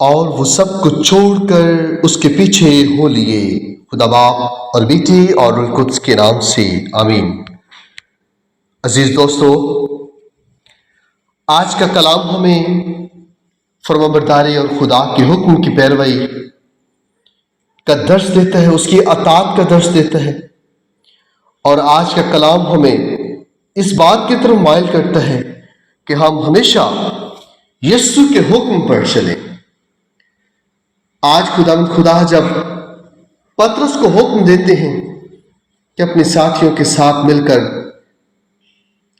اور وہ سب کچھ چھوڑ کر اس کے پیچھے ہو لیے۔ خدا باپ اور بیٹی اور روح القدس کے نام سے آمین۔ عزیز دوستو، آج کا کلام ہمیں فرمانبرداری اور خدا کے حکم کی پیروی کا درس دیتا ہے، اس کی اطاعت کا درس دیتا ہے۔ اور آج کا کلام ہمیں اس بات کی طرف مائل کرتا ہے کہ ہم ہمیشہ یسوع کے حکم پر چلیں۔ آج خدا جب پطرس کو حکم دیتے ہیں کہ اپنے ساتھیوں کے ساتھ مل کر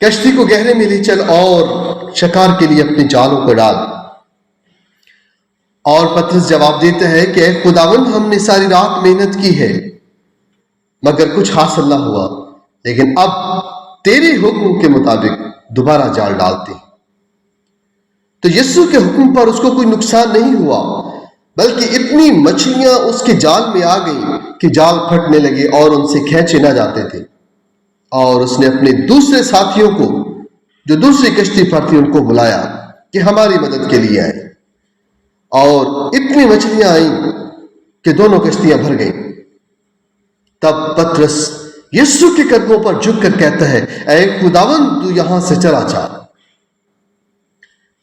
کشتی کو گہرے میں لے چل اور شکار کے لیے اپنے جالوں کو ڈال، اور پطرس جواب دیتا ہے کہ اے خداوند، ہم نے ساری رات محنت کی ہے مگر کچھ حاصل نہ ہوا، لیکن اب تیرے حکم کے مطابق دوبارہ جال ڈالتے ہیں۔ تو یسوع کے حکم پر اس کو کوئی نقصان نہیں ہوا، بلکہ اتنی مچھلیاں اس کے جال میں آ گئیں کہ جال پھٹنے لگے اور ان سے کھینچے نہ جاتے تھے۔ اور اس نے اپنے دوسرے ساتھیوں کو جو دوسری کشتی پر تھی ان کو بلایا کہ ہماری مدد کے لیے آئے، اور اتنی مچھلیاں آئیں کہ دونوں کشتیاں بھر گئیں۔ تب پطرس یسوع کے قدموں پر جھک کر کہتا ہے، اے خداوند، تو یہاں سے چلا جا۔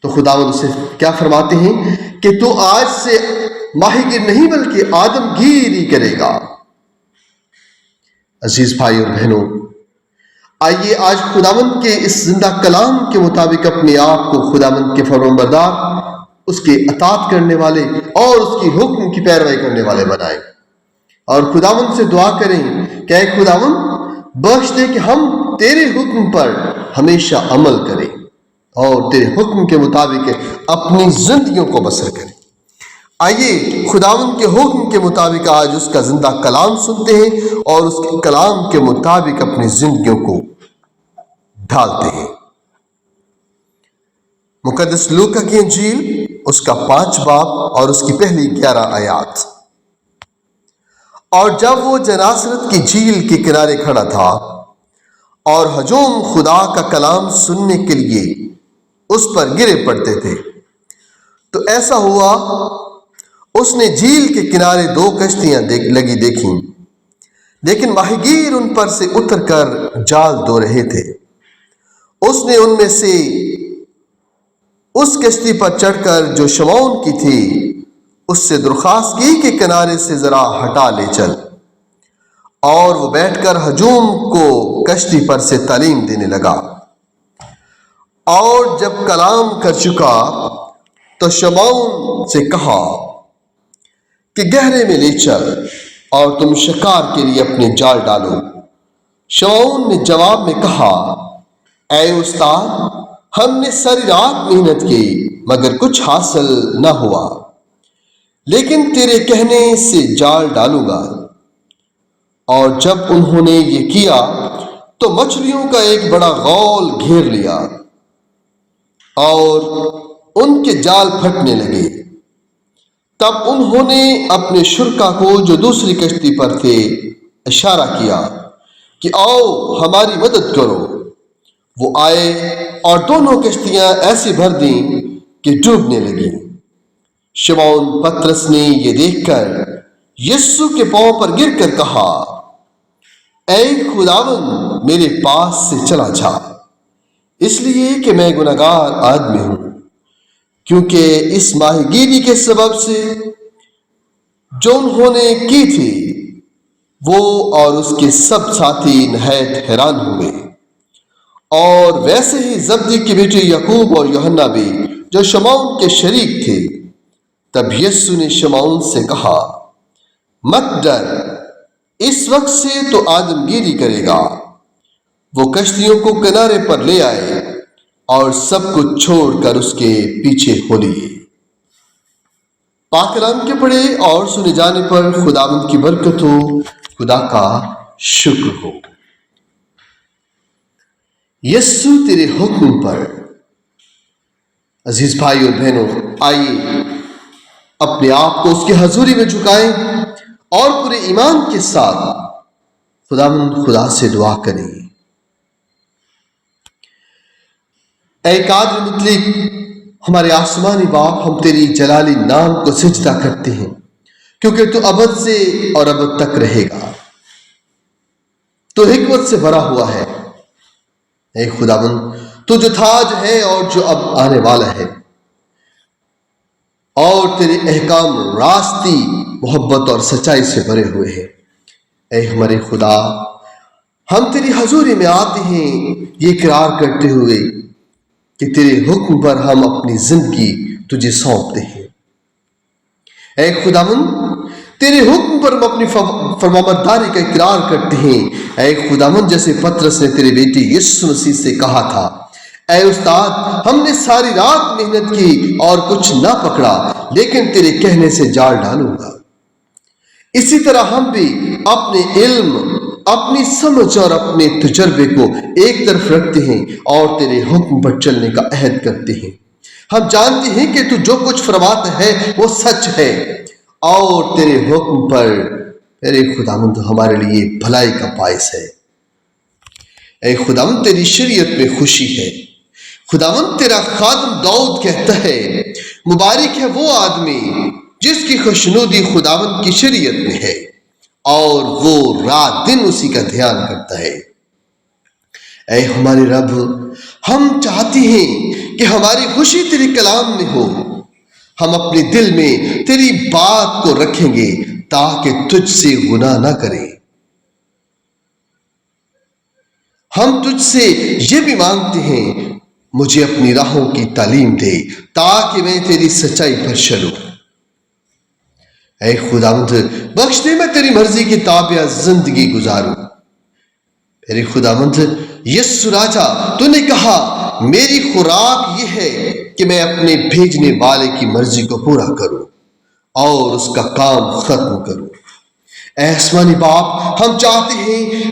تو خداوند اسے کیا فرماتے ہیں کہ تو آج سے ماہی گیر نہیں بلکہ آدم گیری کرے گا۔ عزیز بھائی اور بہنوں، آئیے آج خداوند کے اس زندہ کلام کے مطابق اپنے آپ کو خداوند کے فرمانبردار، اس کے اطاعت کرنے والے اور اس کی حکم کی پیروی کرنے والے بنائیں، اور خداوند سے دعا کریں کہ اے خداوند، بخش دے کہ ہم تیرے حکم پر ہمیشہ عمل کریں اور تیرے حکم کے مطابق اپنی زندگیوں کو بسر کریں۔ آئیے خداوند کے حکم کے مطابق آج اس کا زندہ کلام سنتے ہیں اور اس کے کلام کے مطابق اپنی زندگیوں کو ڈھالتے ہیں۔ مقدس لوکا کی انجیل، اس کا 5 باب اور اس کی پہلی 11 آیات۔ اور جب وہ جناسرت کی جھیل کے کنارے کھڑا تھا اور ہجوم خدا کا کلام سننے کے لیے اس پر گرے پڑتے تھے، تو ایسا ہوا اس نے جھیل کے کنارے 2 کشتیاں لگی دیکھیں، لیکن ماہی گیر ان پر سے اتر کر جال دھو رہے تھے۔ اس نے ان میں سے اس کشتی پر چڑھ کر جو شمعون کی تھی اس سے درخواست کی کہ کنارے سے ذرا ہٹا لے چل، اور وہ بیٹھ کر ہجوم کو کشتی پر سے تعلیم دینے لگا۔ اور جب کلام کر چکا تو شمعون سے کہا کہ گہرے میں لے چل اور تم شکار کے لیے اپنے جال ڈالو۔ شمعون نے جواب میں کہا، اے استاد، ہم نے ساری رات محنت کی مگر کچھ حاصل نہ ہوا، لیکن تیرے کہنے سے جال ڈالوں گا۔ اور جب انہوں نے یہ کیا تو مچھلیوں کا ایک بڑا غول گھیر لیا اور ان کے جال پھٹنے لگے۔ تب انہوں نے اپنے شرکا کو جو دوسری کشتی پر تھے اشارہ کیا کہ آؤ ہماری مدد کرو۔ وہ آئے اور دونوں کشتیاں ایسی بھر دیں کہ ڈوبنے لگیں۔ شمعون پطرس نے یہ دیکھ کر یسوع کے پاؤں پر گر کر کہا، اے خداوند، میرے پاس سے چلا جا، اس لیے کہ میں گنہگار آدمی ہوں۔ کیونکہ اس ماہی گیری کے سبب سے جو انہوں نے کی تھی، وہ اور اس کے سب ساتھی نہایت حیران ہوئے۔ اور ویسے ہی زبدی کے بیٹے یعقوب اور یوحنا بھی جو شمعون کے شریک تھے۔ تب یسوع نے شمعون سے کہا، مت ڈر، اس وقت سے تو آدم گیری کرے گا۔ وہ کشتیوں کو کنارے پر لے آئے اور سب کچھ چھوڑ کر اس کے پیچھے ہو لیے۔ پاک کلام کے پڑھے اور سنے جانے پر خداوند کی برکت ہو، خدا کا شکر ہو۔ یسوع تیرے حکم پر۔ عزیز بھائی اور بہنوں، آئیے اپنے آپ کو اس کی حضوری میں جھکائیں اور پورے ایمان کے ساتھ خدا سے دعا کریں۔ اے قادر مطلق، ہمارے آسمانی باپ، ہم تیری جلالی نام کو سجدہ کرتے ہیں کیونکہ تو ابد سے اور ابد تک رہے گا، تو حکمت سے بھرا ہوا ہے۔ اے خداوند، تو جو تھا آج ہے اور جو اب آنے والا ہے، اور تیرے احکام راستی، محبت اور سچائی سے بھرے ہوئے ہیں۔ اے ہمارے خدا، ہم تیری حضوری میں آتے ہیں یہ اقرار کرتے ہوئے کہ تیرے حکم پر ہم اپنی زندگی تجھے سونپتے ہیں۔ اے خداوند، تیرے حکم پر ہم اپنی فرمانبرداری کا اقرار کرتے ہیں۔ اے خداوند، جیسے پطرس نے تیرے بیٹے یسوع مسیح سے کہا تھا، اے استاد، ہم نے ساری رات محنت کی اور کچھ نہ پکڑا، لیکن تیرے کہنے سے جال ڈالوں گا۔ اسی طرح ہم بھی اپنے علم، اپنی سمجھ اور اپنے تجربے کو ایک طرف رکھتے ہیں اور تیرے حکم پر چلنے کا عہد کرتے ہیں۔ ہم جانتے ہیں کہ تو جو کچھ فرماتا ہے وہ سچ ہے، اور تیرے حکم پر میرے خداوند ہمارے لیے بھلائی کا باعث ہے۔ اے خداوند، تیری شریعت میں خوشی ہے۔ خداوند، تیرا خادم داؤد کہتا ہے، مبارک ہے وہ آدمی جس کی خوشنودی خداوند کی شریعت میں ہے، اور وہ رات دن اسی کا دھیان کرتا ہے۔ اے ہمارے رب، ہم چاہتے ہیں کہ ہماری خوشی تیرے کلام میں ہو۔ ہم اپنے دل میں تیری بات کو رکھیں گے تاکہ تجھ سے گناہ نہ کریں۔ ہم تجھ سے یہ بھی مانگتے ہیں، مجھے اپنی راہوں کی تعلیم دے تاکہ میں تیری سچائی پر چلوں۔ اے خداوند، بخش دے میں تیری مرضی کی تابع زندگی گزاروں۔ میرے خداوند یسوع راجا، تو نے کہا میری خوراک یہ ہے کہ میں اپنے بھیجنے والے کی مرضی کو پورا کروں اور اس کا کام ختم کروں۔ اے آسمانی باپ، ہم چاہتے ہیں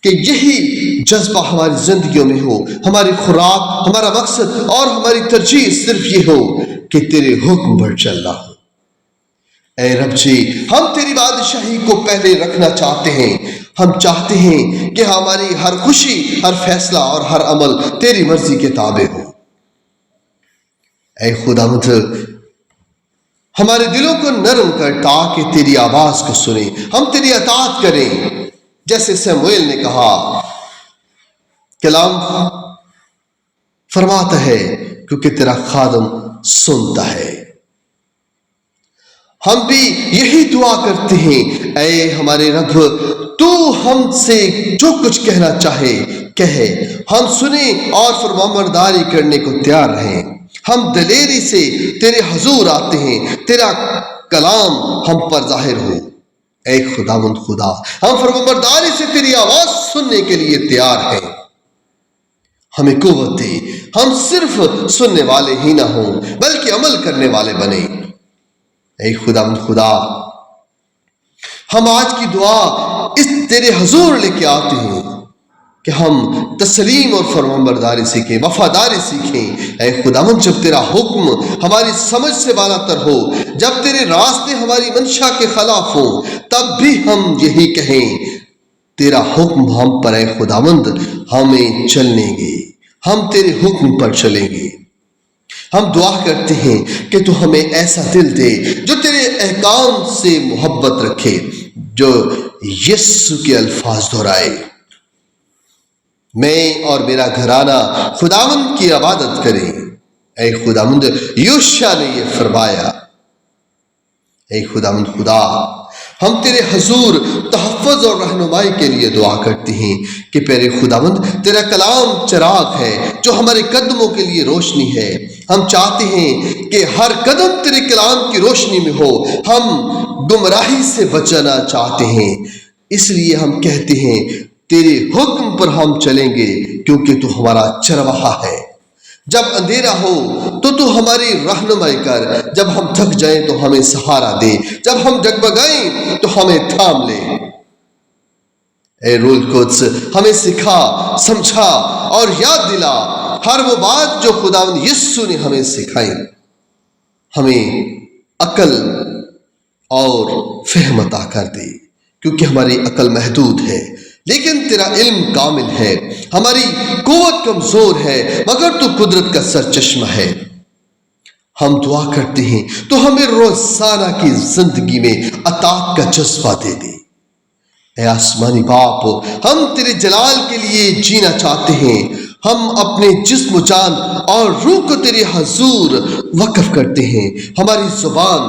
کہ یہی جذبہ ہماری زندگیوں میں ہو۔ ہماری خوراک، ہمارا مقصد اور ہماری ترجیح صرف یہ ہو کہ تیرے حکم پر چلنا ہو۔ اے رب جی، ہم تیری بادشاہی کو پہلے رکھنا چاہتے ہیں۔ ہم چاہتے ہیں کہ ہماری ہر خوشی، ہر فیصلہ اور ہر عمل تیری مرضی کے تابع ہو۔ اے خداوند، ہمارے دلوں کو نرم کر تاکہ تیری آواز کو سنیں، ہم تیری اطاعت کریں۔ جیسے سموئیل نے کہا، کلام فرماتا ہے کیونکہ تیرا خادم سنتا ہے۔ ہم بھی یہی دعا کرتے ہیں، اے ہمارے رب، تو ہم سے جو کچھ کہنا چاہے کہے، ہم سنیں اور فرمانبرداری کرنے کو تیار رہیں۔ ہم دلیری سے تیرے حضور آتے ہیں، تیرا کلام ہم پر ظاہر ہو۔ اے خداوند خدا، ہم فرمانبرداری سے تیری آواز سننے کے لیے تیار ہیں۔ ہمیں قوت دے، ہم صرف سننے والے ہی نہ ہوں بلکہ عمل کرنے والے بنیں۔ اے خداوند خدا، ہم آج کی دعا اس تیرے حضور لے کے آتے ہیں کہ ہم تسلیم اور فرمانبرداری سیکھیں، وفاداری سیکھیں۔ اے خداوند، جب تیرا حکم ہماری سمجھ سے بالا تر ہو، جب تیرے راستے ہماری منشا کے خلاف ہوں، تب بھی ہم یہی کہیں، تیرا حکم ہم پر اے خداوند، ہمیں چلنے گے، ہم تیرے حکم پر چلیں گے۔ ہم دعا کرتے ہیں کہ تو ہمیں ایسا دل دے جو تیرے احکام سے محبت رکھے، جو یسوع کے الفاظ دہرائے، میں اور میرا گھرانہ خداوند کی عبادت کریں۔ اے خداوند، یوشع نے یہ فرمایا۔ اے خداوند خدا، ہم تیرے حضور تحفظ اور رہنمائی کے لیے دعا کرتے ہیں کہ پیارے خداوند، تیرا کلام چراغ ہے جو ہمارے قدموں کے لیے روشنی ہے۔ ہم چاہتے ہیں کہ ہر قدم تیرے کلام کی روشنی میں ہو۔ ہم گمراہی سے بچنا چاہتے ہیں، اس لیے ہم کہتے ہیں تیرے حکم پر ہم چلیں گے کیونکہ تو ہمارا چرواہا ہے۔ جب اندھیرا ہو تو ہماری رہنمائی کر، جب ہم تھک جائیں تو ہمیں سہارا دے، جب ہم ڈگمگائیں تو ہمیں تھام لے۔ اے روح القدس، ہمیں سکھا، سمجھا اور یاد دلا ہر وہ بات جو خداوند یسوع نے ہمیں سکھائی۔ ہمیں عقل اور فہم عطا کر دے، کیونکہ ہماری عقل محدود ہے لیکن تیرا علم کامل ہے۔ ہماری قوت کمزور ہے مگر تو قدرت کا سرچشمہ ہے۔ ہم دعا کرتے ہیں تو ہمیں روزانہ کی زندگی میں اطاعت کا جذبہ دے دے۔ اے آسمانی باپ، ہم تیرے جلال کے لیے جینا چاہتے ہیں۔ ہم اپنے جسم و جان اور روح کو تیرے حضور وقف کرتے ہیں۔ ہماری زبان،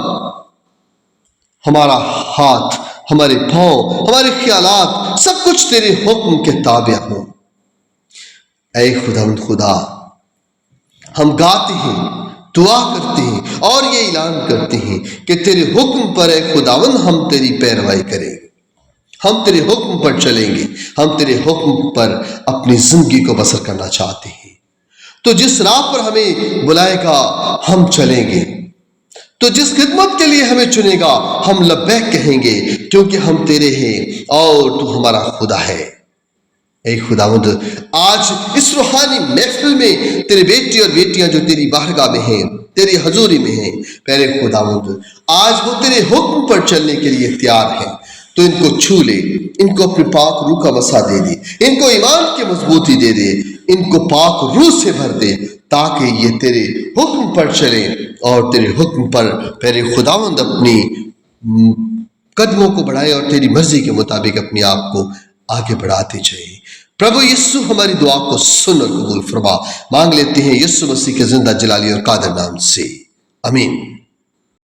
ہمارا ہاتھ، ہمارے پاؤں، ہمارے خیالات، سب کچھ تیرے حکم کے تابع ہوں۔ اے خداوند خدا، ہم گاتے ہیں، دعا کرتے ہیں اور یہ اعلان کرتے ہیں کہ تیرے حکم پر اے خداوند ہم تیری پیروی کریں گے، ہم تیرے حکم پر چلیں گے، ہم تیرے حکم پر اپنی زندگی کو بسر کرنا چاہتے ہیں۔ تو جس راہ پر ہمیں بلائے گا ہم چلیں گے، تو جس خدمت کے لیے ہمیں چنے گا ہم لبیک کہیں گے، کیونکہ ہم تیرے ہیں اور تو ہمارا خدا ہے۔ اے خداوند، آج اس روحانی محفل میں تیرے بیٹی اور بیٹیاں جو تیری بارگاہ میں ہیں، تیری حضوری میں ہیں، پہلے خداوند آج وہ تیرے حکم پر چلنے کے لیے تیار ہیں، تو ان کو چھو لے، ان کو اپنے پاک روح کا مسا دے دے، ان کو ایمان کی مضبوطی دے دے، ان کو پاک روح سے بھر دے، تاکہ یہ تیرے حکم پر چلیں اور تیرے حکم پر پہلے خداوند اپنی قدموں کو بڑھائے اور تیری مرضی کے مطابق اپنے آپ کو آگے بڑھاتے چاہیے۔ پربھو یسوع ہماری دعا کو سن اور قبول فرما، مانگ لیتے ہیں یسوع مسیح کے زندہ جلالی اور قادر نام سے، آمین۔